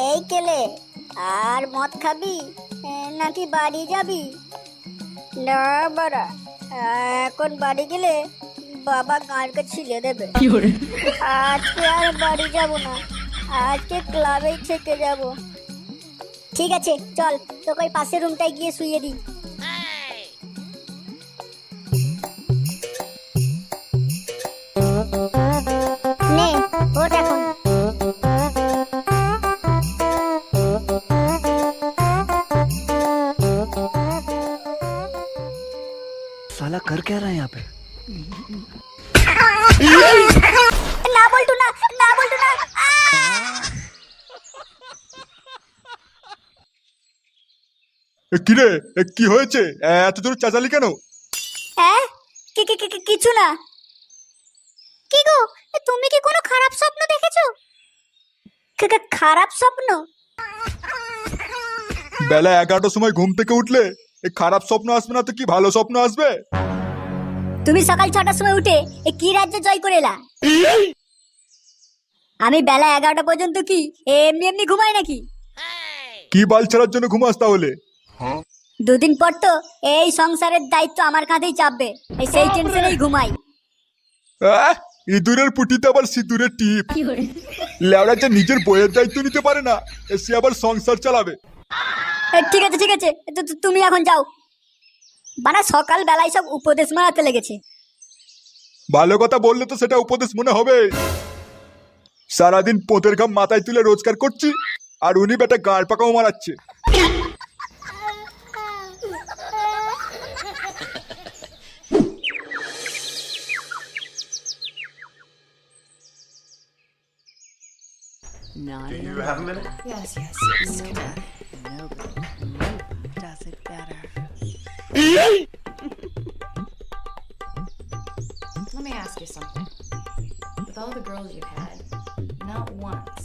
এই কেলে আর মদ খাবি নাকি বাড়ি যাবি? না বাড়া, এখন বাড়ি গেলে বাবা গাঁড়কে ছিলে দেবে। আজকে আর বাড়ি যাব না, আজকে ক্লাবেই থেকে যাব। ঠিক আছে চল, তোকে ওই পাশের রুমটায় গিয়ে শুইয়ে দিই। নে ওঠ এখন। साला कर क्या रहा है यहाँ पे? না বলটু না, না বলটু না। কিরে, কি হয়েছে? এত জোর চেঁচালি কেন? কিছু না। কি গো, তুমি কি কোনো খারাপ স্বপ্ন দেখেছো? খারাপ স্বপ্ন? বেলা 11টার সময় ঘুম থেকে উঠলে খারাপ স্বপ্ন আসবে না তো কি ভালো স্বপ্ন আসবে? তুমি সকাল 6টার সময় উঠে কি রাজ্য জয় করে এলা? আমি বেলা 11টা পর্যন্ত কি এমনি এমনি ঘুমাই নাকি? কি বাল ছাড়ার জন্য ঘুমাস তাহলে? দুদিন পর তো এই সংসারের দায়িত্ব আমার কাঁধেই চাপবে, সেই টেনশনেই ঘুমাই। ইঁদুরের পুটিতে আবার সিঁদুরের টিপ। লেওড়া যে নিজের বইয়ের দায়িত্ব নিতে পারে না, সে আবার সংসার চালাবে। ঠিক আছে ঠিক আছে, তুমি এখন যাও। বানা সকাল বেলায় সব উপদেশ মারাতে লেগেছে। ভালো কথা বললে তো সেটা উপদেশ মনে হবে। সারাদিন পোঁতের ঘাম মাথায় তুলে রোজগার করছি, আর উনি বেটা গাঁড় পাকাও মারাচ্ছে। Do you have a minute? Yes. Come on. Nobody does it better. Let me ask you something. With all the girls you've had, not once.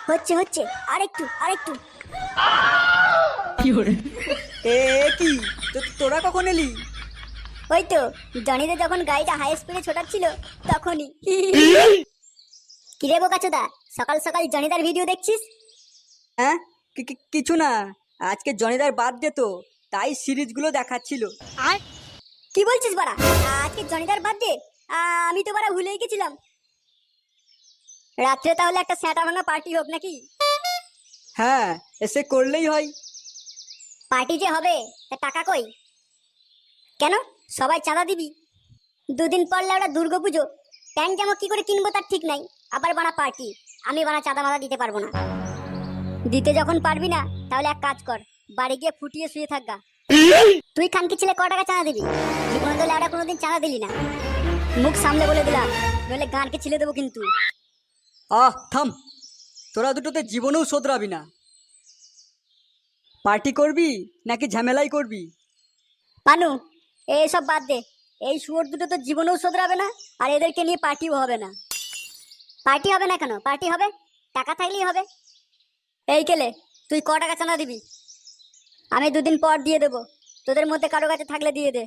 হচ্ছে হচ্ছে, আরেকটু আরেকটু। কি তোরা কখন এলি? ওই তো জনিদা যখন গাড়িটা হাই স্পিডে ছোটাচ্ছিল তখনই। কিরে বোকাচোদা, সকাল সকাল জনিদার ভিডিও দেখছিস? হ্যাঁ, কিছু না, আজকে জনিদার বার্থডে তো, তাই সিরিজগুলো দেখাচ্ছিল। কি বলছিস বাড়া, আজকে জনিদার বার্থডে? আমি তো বাড়া ভুলেই গেছিলাম। রাত্রে তাহলে একটা স্যাঁটা ভাঙা পার্টি হোক নাকি? হ্যাঁ, এসে করলেই হয়। পার্টি যে হবে, তা টাকা কই? কেন সবাই চাঁদা দিবি? দুদিন পর ওরা দুর্গাপুজো, প্যান্ট জামা কি করে কিনবো তার ঠিক নাই, আবার বানা পার্টি। আমি বানা চাঁদা মাদা দিতে পারবো না। দিতে যখন পারবি না তাহলে এক কাজ কর, বাড়ি গিয়ে ফুটিয়ে শুয়ে থাকগা। তুই খানকি ছেলে ক টাকা চাঁদা দিবি? জীবনে তো লেওড়া কোনোদিন চাঁদা দিলি না। মুখ সামলে বলে দিলাম, নইলে গানকে ছিলে দেবো কিন্তু। থাম, তোরা দুটোতে জীবনেও শোধরাবি না। পার্টি করবি নাকি ঝামেলাই করবি? পানু, এইসব বাদ দে। এই শুয়োর দুটো তো জীবনেও শোধরাবে না, আর এদেরকে নিয়ে পার্টিও হবে না। পার্টি হবে না কেন? পার্টি হবে, টাকা থাকলেই হবে। এই কেলে, তুই ক টাকা চাঁদা দিবি? আমি দুদিন পর দিয়ে দেবো, তোদের মধ্যে কারো কাছে থাকলে দিয়ে দে।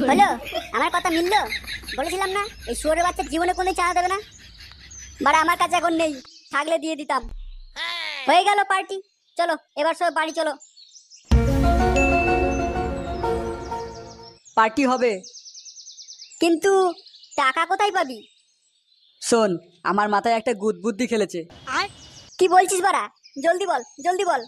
হলো, আমার কথা মিললো? বলেছিলাম না এই শুয়োরের বাচ্চা জীবনে কোনোদিন চাঁদা দেবে না। বাড়া আমার কাছে এখন নেই, থাকলে দিয়ে দিতাম। হয়ে গেল পার্টি, চলো এবার সব বাড়ি চলো। পার্টি হবে, কিন্তু টাকা কোথায় পাবি? শোন, আমার মাথায় একটা গুদ বুদ্ধি খেলেছে। কি বলছিস বাড়া? জলদি বল, জলদি বল।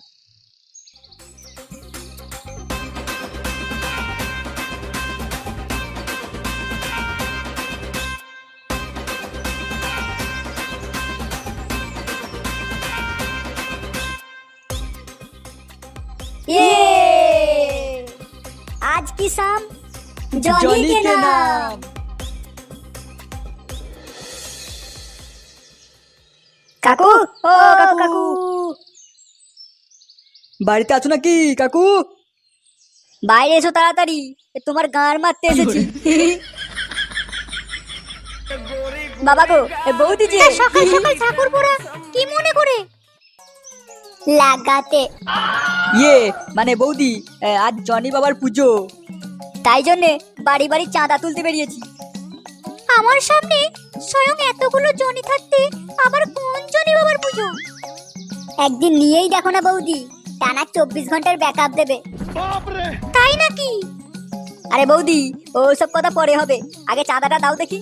आज की शाम जॉनी के नाम। কাকু, ও কাকু কাকু, বাড়িতে আছো নাকি কাকু? বাইরে এসো তাড়াতাড়ি, তোমার গাঁড় মারতে এসেছি। বাবা গো, বৌদি যে সকাল সকাল ঠাকুর পোড়া কি মনে করে? লাগাতে। ইয়ে মানে বৌদি, আজ জনি বাবার পুজো, তাই জন্যে বাড়ি বাড়ি চাঁদা তুলতে বেরিয়েছি। আমার সামনে স্বয়ং এতগুলো জনি থাকতে আবার কোন জনি বাবার পুজো? একদিন নিয়েই দেখো না বৌদি, টানা 24 ঘন্টার ব্যাকআপ দেবে। তাই নাকি? আরে বৌদি, ওসব কথা পরে হবে, আগে চাঁদাটা দাও দেখি।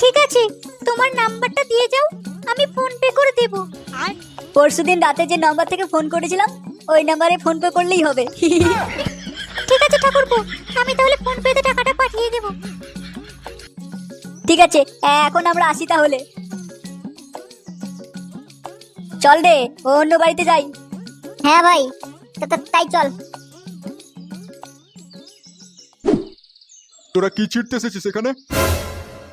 ঠিক আছে, তোমার নাম্বারটা দিয়ে যাও, আমি ফোন পে করে দেব। পরশুদিন রাতে যে নাম্বার থেকে ফোন করেছিলাম ওই নাম্বারে ফোন পে করলেই হবে। ঠিক আছে ঠাকুরপো, আমি তাহলে ফোন পেতে টাকাটা পাঠিয়ে দেব। ঠিক আছে, এখন আমরা আসি তাহলে। চল রে, অন্য বাড়িতে যাই। হ্যাঁ ভাই, তাই চল। তোরা কি ছিটতে এসেছিস এখানে?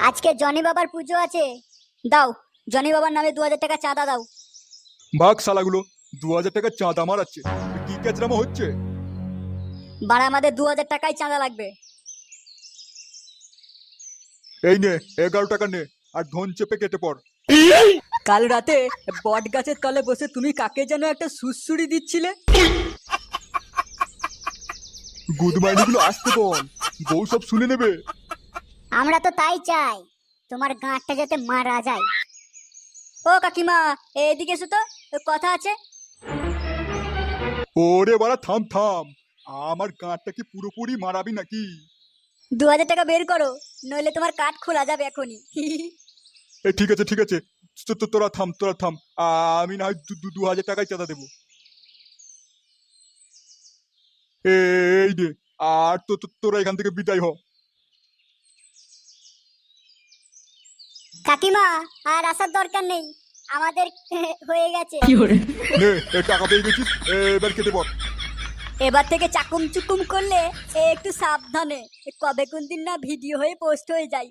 আজকে জনি বাবার পুজো আছে, দাও জনি বাবার নামে 2000 টাকা চাঁদা দাও। ভাগ শালাগুলো, 2000 টাকা চাঁদা মারাচ্ছে, কি ক্যাচরামো হচ্ছে? বাড়া আমাদের 2000 টাকাই চাঁদা লাগবে। এই নে 11 টাকা নে, আর ধন চেপে কেটে পড়। কাল রাতে বট গাছের তলে বসে তুমি কাকে যেন একটা সুড়সুড়ি দিচ্ছিলে। গুদমাইনিগুলো আসতে বল, বউ সব শুনে নেবে। আমরা তো তাই চাই, তোমার গাঁটটা যাতে মারা যায়। ও কাকিমা, এদিকে এসো তো, কথা আছে। ওরে বাড়া থাম থাম, আমার গাঁটটা কি পুরোপুরি মারাবি নাকি? 2000 টাকা বের করো, নইলে তোমার কাঠ খোলা যাবে এখনই। এ ঠিক আছে ঠিক আছে, তোরা থাম তোরা থাম, আমি না হয় 2000 টাকাই চাঁদা দেবো। এই নে, আর তোরা এখান থেকে বিদায় হ। কাকিমা, আর আসার দরকার নেই, আমাদের হয়ে গেছে। নে, টাকা পেয়ে গেছিস, এবার কেটে পড়। এবার থেকে চাকুম চুকুম করলে একটু সাবধানে, কবে কোন দিন না ভিডিও হয়ে পোস্ট হয়ে যায়।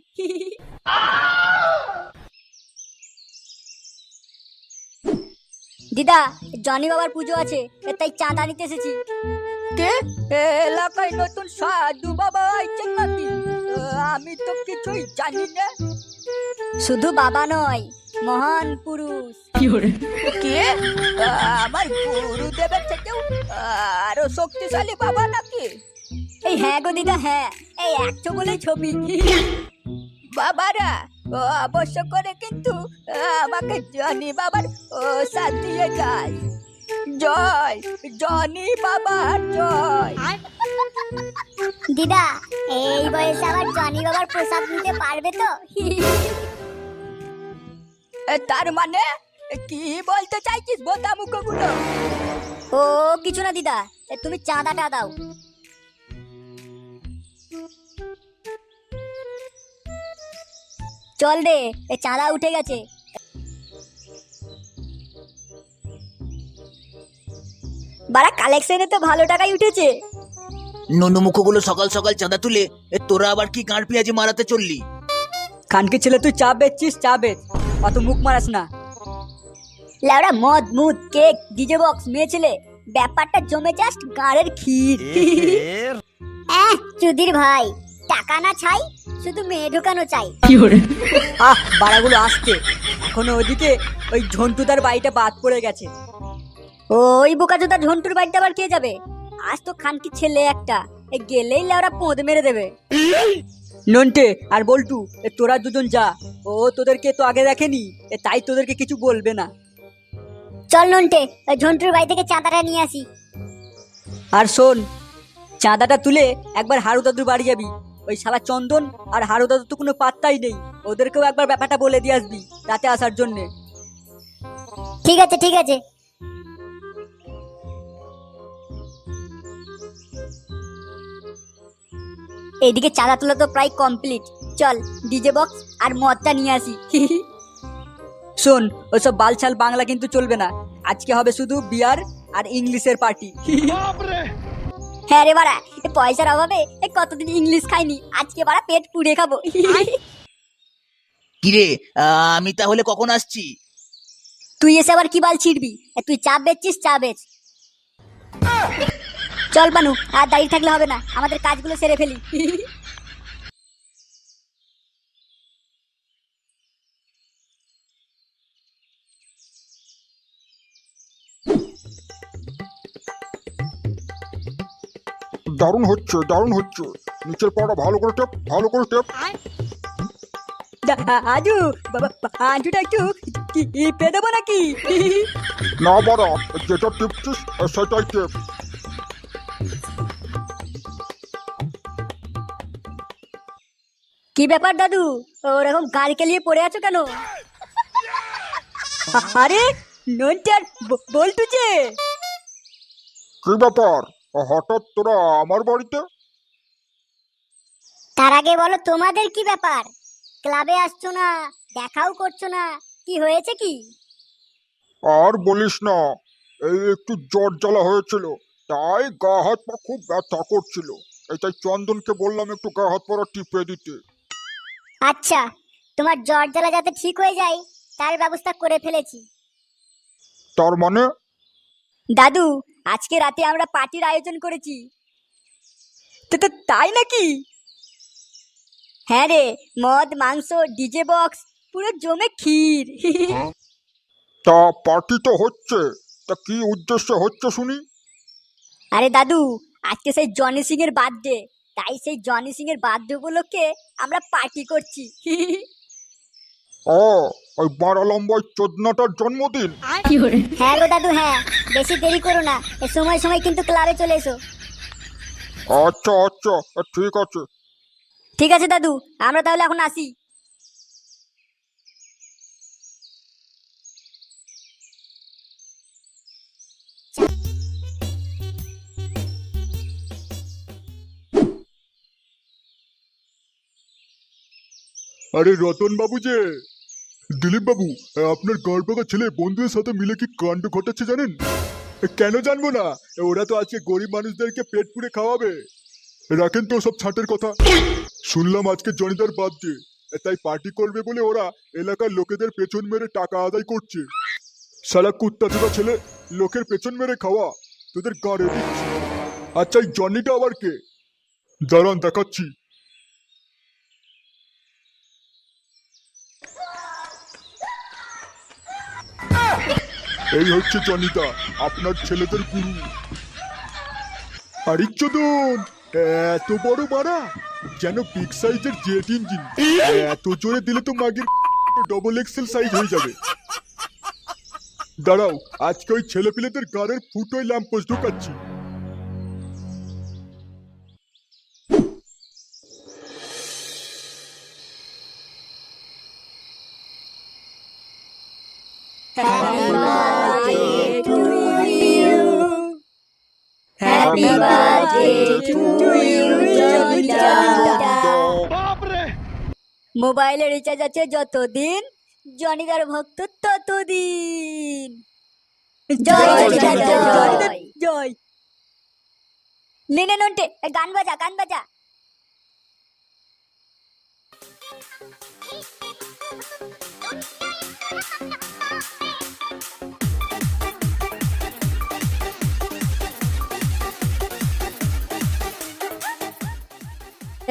দিদা, জনি বাবার পুজো আছে, তাই চাঁদা নিতে এসেছি। কে এলাকায় নতুন সাধু বাবা আইছেন নাকি? আমি তো কিছুই জানি না। শুধু বাবা নয়, মহান পুরুষ। কে আমার গুরুদেবের থেকেও আরো শক্তিশালী বাবা নাকি? এই হ্যাঁ গো দিদা, হ্যাঁ, এই 100 বলে ছবি। বাবারা অবশ্য করে কিন্তু আমাকে জনি বাবার প্রসাদ দিয়ে যায়। জয় জনি বাবার জয়। দিদা, এই বয়সে আবার জনি বাবার প্রসাদ নিতে পারবে তো? তার মানে কি বলতে চাইছিস বোতামুখগুলো? ও কিছু না দিদা, তুমি চাঁদাটা দাও। চল রে, চাঁদা উঠে গেছে। বাড়া কালেকশনে তো ভালো টাকাই উঠেছে। নন্দুমুখগুলো সকাল সকাল চাঁদা তুলে তোরা আবার কি গাঁড় পেঁয়াজি মারাতে চললি? খানকে ছেলে তুই চা বেচছিস, চা বেচ, অত মুখ মারাস না। লেওড়া মদ মুদ কেক ডিজে বক্স মেয়ে ছেলে, ব্যাপারটা জমে জাস্ট গাড়ের ক্ষীর। চুদির ভাই, টাকা না চাই, শুধু মেয়ে ঢোকানো চাই। বাড়াগুলো আসছে এখনো ওদিকে, ওই ঝন্টুদার বাড়িটা বাদ পড়ে গেছে। ওই বোকাচোদা ঝন্টুর বাড়িতে আবার কে যাবে? আজ তো খানকি ছেলে একটা, গেলেই লেওড়া পোঁদ মেরে দেবে। নন্টে আর বল্টু, তোরা দুজন যা, ও তোদেরকে তো আগে দেখেনি, তাই তোদেরকে কিছু বলবে না। চল নন্টে, ঝন্টুর বাড়ি থেকে চাঁদাটা নিয়ে আসি। আর শোন, চাঁদাটা তুলে একবার হারু দাদুর বাড়ি যাবি। ওই শালা চন্দন আর হারু দাদু তো কোনো পাত্তাই নেই, ওদেরকেও একবার ব্যাপারটা বলে দিয়ে আসবি রাতে আসার জন্যে। ঠিক আছে ঠিক আছে। এইদিকে চাঁদা তোলা তো প্রায় কমপ্লিট, চল ডিজে বক্স আর মদটা নিয়ে আসি। শোন, ওইসব বালছাল বাংলা কিন্তু চলবে না, আজকে হবে শুধু বিয়ার আর ইংলিশের পার্টি। হ্যাঁ রে বাড়া, পয়সার অভাবে কতদিন ইংলিশ খাইনি, আজকে বাড়া পেট পুড়ে খাবো। কিরে, আমি তাহলে কখন আসছি? তুই এসে আবার কি বাল ছিড়বি? তুই চা বেচছিস, চা বেচ। চল বানু, আর দাঁড়িয়ে থাকলে হবে না, আমাদের কাজগুলো সেরে ফেলি। দারুণ হচ্ছে দারুণ হচ্ছে। নিচের পাটা ভালো করে টেপ, ভালো করে টেপ। আজু বাবা, আজুটা একটু টিপে দেবো নাকি? না বাড়া, যেটা টিপছিস সেটাই টেপ। কি ব্যাপার দাদু, ওরকম গাড়ি কেলিয়ে পড়ে আছো কেন? আরে নন্টার বল্টু যে। কি ব্যাপার, হঠাৎ তোরা আমার বাড়িতে? তার আগে বলো তোমাদের কি ব্যাপার? ক্লাবে আসছো না, দেখাও করছো না, কি হয়েছে কি? আর বলিস না, এই একটু জ্বর জ্বালা হয়েছিল, তাই গা হাত পা খুব ব্যথা করছিল। এটাই চন্দনকে বললাম একটু গা হাত পা টিপে দিতে। আচ্ছা, তোমার জ্বর জ্বালা যাতে ঠিক হয়ে যায় তার ব্যবস্থা করে ফেলেছি। তার মানে? দাদু, আজকে রাতে আমরা পার্টির আয়োজন করেছি। তাই নাকি? হ্যাঁ রে, মদ মাংস ডিজে বক্স পুরো জমে ক্ষীর। তা পার্টি তো হচ্ছে, তা কি উদ্দেশ্যে হচ্ছে শুনি? আরে দাদু, আজকে সেই জনি সিং এর বার্থডে, তাই সেই জনি সিং এর বার্থডে উপলক্ষে আমরা পার্টি করছি। ও, ওই বাড়া লম্বাই চোদনাটার জন্মদিন? হ্যাঁ গো দাদু, হ্যাঁ, বেশি দেরি করো না, এই সময় সময় কিন্তু ক্লাবে চলে এসো। আচ্ছা আচ্ছা, ঠিক আছে। ঠিক আছে দাদু, আমরা তাহলে এখন আসি। আরে রতন বাবু যে, দিলীপ বাবু, আপনার গর্ভকা ছেলে বন্ধুদের সাথে মিলে কি কাণ্ড ঘটাচ্ছে জানেন? কেন জানবো না, ওরা তো আজকে গরিব মানুষদেরকে পেট পুড়ে খাওয়াবে। রাখেন তো সব ছাঁটের কথা। শুনলাম আজকে জনিদার বার্থডে, তাই পার্টি করবে বলে ওরা এলাকার লোকেদের পেছন মেরে টাকা আদায় করছে। শালা কুত্তা চোদা ছেলে, লোকের পেছন মেরে খাওয়া, তোদের গাড়ে দিচ্ছি। আচ্ছা, এই জনিটা আবার কে? দাঁড়ান দেখাচ্ছি। এই হচ্ছে জনিতা, আপনার ছেলেদের গুরু। আরে চোদন, এত বড় বাড়া, যেন বিগ সাইজের জেট ইঞ্জিন। এত জোরে দিলে তো মাগের ডবল এক্সেল সাইজ হয়ে যাবে। দাঁড়াও, আজকে ওই ছেলে পিলেদের গাড়ির ফুটোয় ল্যাম্পোস্ট ঢুকাচ্ছি। Happy birthday to you, Jonita. মোবাইলে রিচার্জ আছে যতদিন, জনিদার ভক্ত ততদিন। জয় জনিতা জয়। জয়। নে নে নন্টে, গান বাজা গান বাজা।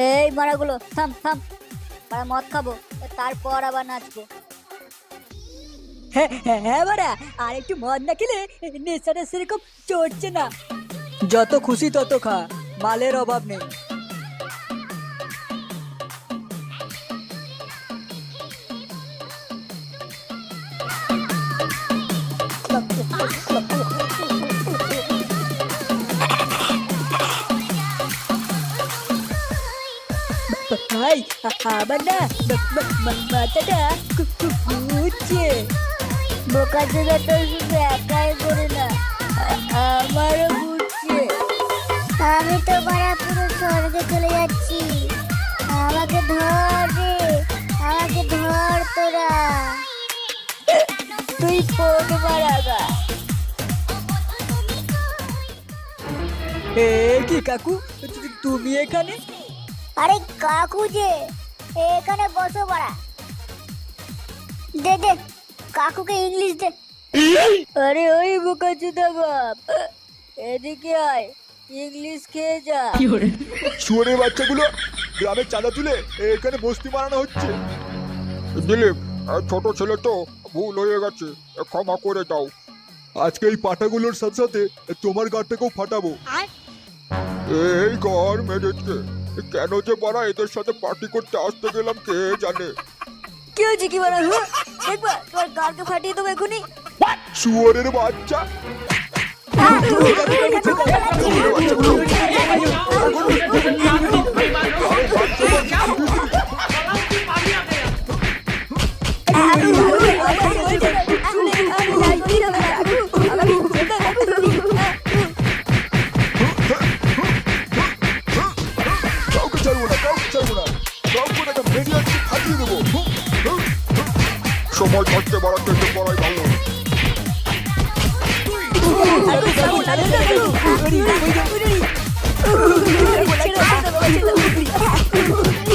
এই মারাগুলো থাম থাম, মারা মদ খাবো, তারপর আবার নাচবো। হ্যাঁ বাড়া, আর একটু মদ না খেলে নেশাটা সেরকম চড়ছে না। যত খুশি তত খা, মালের অভাব নেই। ভাই, আবার না মাথাটা ঘুরছে। বোকা চোদা তো শুধু একাই করে না, আমারও ঘুরছে। আমি তো মারা পুরো স্বর্গে চলে যাচ্ছি। আমাকে ধর রে, আমাকে ধর তোরা। তুই পোক মারাগা। কি কাকু, তুমি এখানে? আরে কাকু যে, এখানে বসো বাড়া। দে দে, কাকুকে ইংলিশ দে। আরে ওই বোকা চোদা বাপ, এদিকে আয়, ইংলিশ খেয়ে যা। শুয়োরের বাচ্চাগুলো, গ্রামের চাঁদা তুলে এখানে বস্তি মারানো হচ্ছে। দিলীপ, ছোট ছেলে তো, ভুল হয়ে গেছে, ক্ষমা করে দাও। আজকে এই পাটাগুলোর সাথে সাথে তোমার গাড়টাকেও ফাটাবো। এই ঘর মেরেছে, কেন যে বাড়া এদের সাথে পার্টি করতে আসতে গেলাম কে জানে। কি হয়েছে কি বলো? দেখবা তোমার গালকে ফাটিয়ে দেবো এখনই। শুয়োরের বাচ্চা। কাউকে ছাড়বো না, কাউকে ছাড়বো না, কাউকে একটা মেরিয়ে ফাটিয়ে দেবো। সময় থাকতে বাড়াতে পড়াই ভালো। ছেড়ে দাও, ছেড়ে দাও।